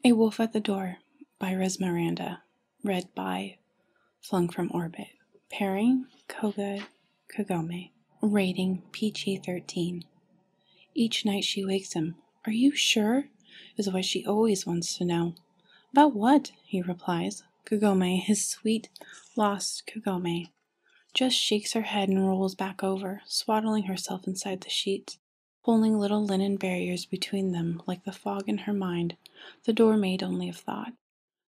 A Wolf at the Door by Resmiranda. Read by Flung from Orbit. Pairing Kouga, Kagome. Rating PG-13. Each night she wakes him. "Are you sure?" is what she always wants to know. "About what?" he replies. Kagome, his sweet, lost Kagome, just shakes her head and rolls back over, swaddling herself inside the sheets, pulling little linen barriers between them like the fog in her mind, the door made only of thought,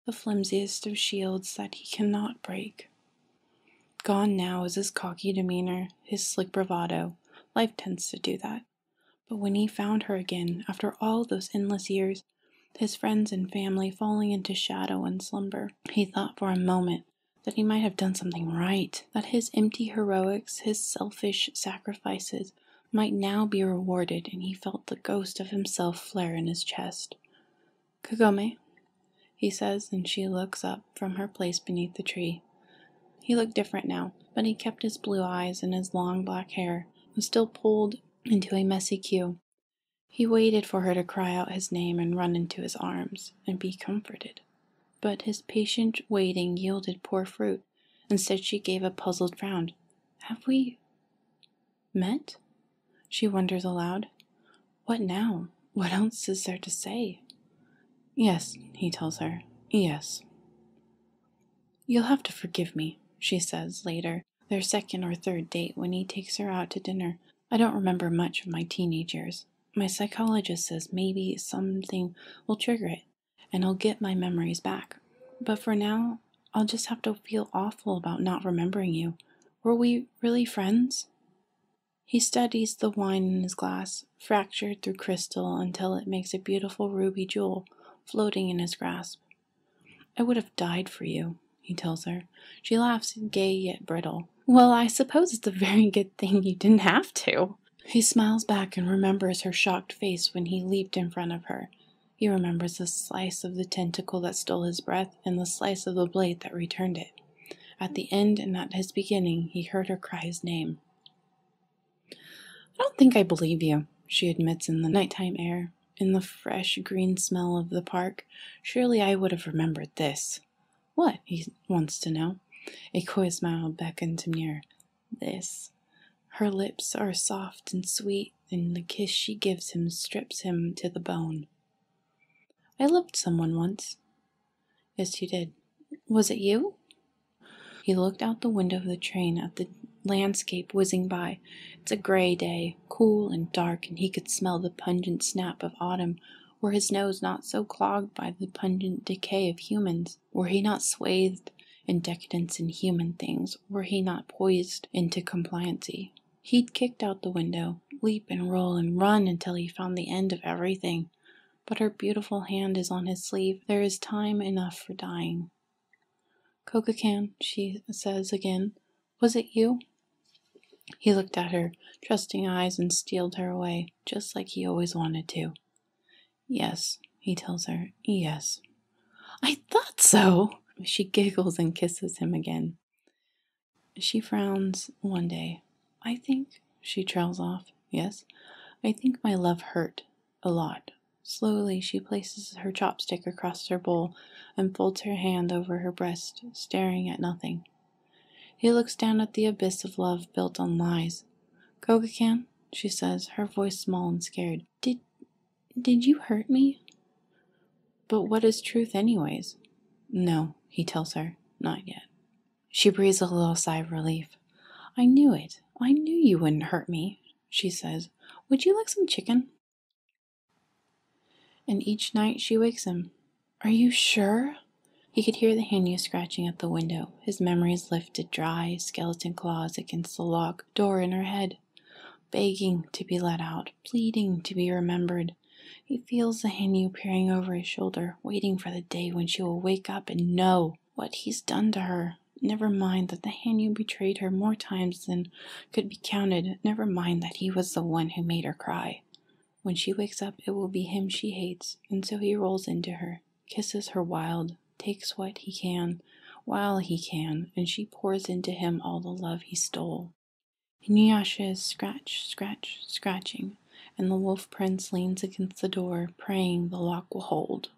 the flimsiest of shields that he cannot break. Gone now is his cocky demeanor, his slick bravado. Life tends to do that. But when he found her again, after all those endless years, his friends and family falling into shadow and slumber, he thought for a moment that he might have done something right, that his empty heroics, his selfish sacrifices, might now be rewarded, and he felt the ghost of himself flare in his chest. "Kagome," he says, and she looks up from her place beneath the tree. He looked different now, but he kept his blue eyes, and his long black hair was still pulled into a messy queue. He waited for her to cry out his name and run into his arms and be comforted. But his patient waiting yielded poor fruit. Instead she gave a puzzled frown. "Have we met?" she wonders aloud. What now? What else is there to say? "Yes," he tells her. "Yes." "You'll have to forgive me," she says later, their second or third date, when he takes her out to dinner. "I don't remember much of my teenage years. My psychologist says maybe something will trigger it, and I'll get my memories back. But for now, I'll just have to feel awful about not remembering you. Were we really friends?" He studies the wine in his glass, fractured through crystal until it makes a beautiful ruby jewel floating in his grasp. "I would have died for you," he tells her. She laughs, gay yet brittle. "Well, I suppose it's a very good thing you didn't have to." He smiles back and remembers her shocked face when he leaped in front of her. He remembers the slice of the tentacle that stole his breath and the slice of the blade that returned it. At the end and at his beginning, he heard her cry his name. "I don't think I believe you," she admits in the nighttime air, in the fresh green smell of the park. "Surely I would have remembered this." "What?" he wants to know. A coy smile beckons him near. "This." Her lips are soft and sweet, and the kiss she gives him strips him to the bone. "I loved someone once." "Yes, you did. Was it you?" He looked out the window of the train at the landscape whizzing by. It's a gray day, cool and dark, and he could smell the pungent snap of autumn were his nose not so clogged by the pungent decay of humans, were he not swathed in decadence in human things, were he not poised into compliancy. He'd kicked out the window, leap and roll and run until he found the end of everything. But her beautiful hand is on his sleeve. There is time enough for dying. "Kouga-can," she says again. "Was it you?" He looked at her, trusting eyes, and stealed her away, just like he always wanted to. "Yes," he tells her. "Yes." "I thought so!" She giggles and kisses him again. She frowns one day. "I think," she trails off. "Yes, I think my love hurt. A lot." Slowly she places her chopstick across her bowl and folds her hand over her breast, staring at nothing. He looks down at the abyss of love built on lies. "Kouga-can," she says, her voice small and scared. Did you hurt me?" "But what is truth anyways?" "No," he tells her, "not yet." She breathes a little sigh of relief. "I knew it. I knew you wouldn't hurt me," she says. "Would you like some chicken?" And each night she wakes him. "Are you sure?" He could hear the Hanyu scratching at the window, his memories lifted dry, skeleton claws against the locked door in her head, begging to be let out, pleading to be remembered. He feels the Hanyu peering over his shoulder, waiting for the day when she will wake up and know what he's done to her. Never mind that the Hanyu betrayed her more times than could be counted. Never mind that he was the one who made her cry. When she wakes up, it will be him she hates, and so he rolls into her, kisses her wild, takes what he can, while he can, and she pours into him all the love he stole. Inuyasha is scratching, and the wolf prince leans against the door, praying the lock will hold.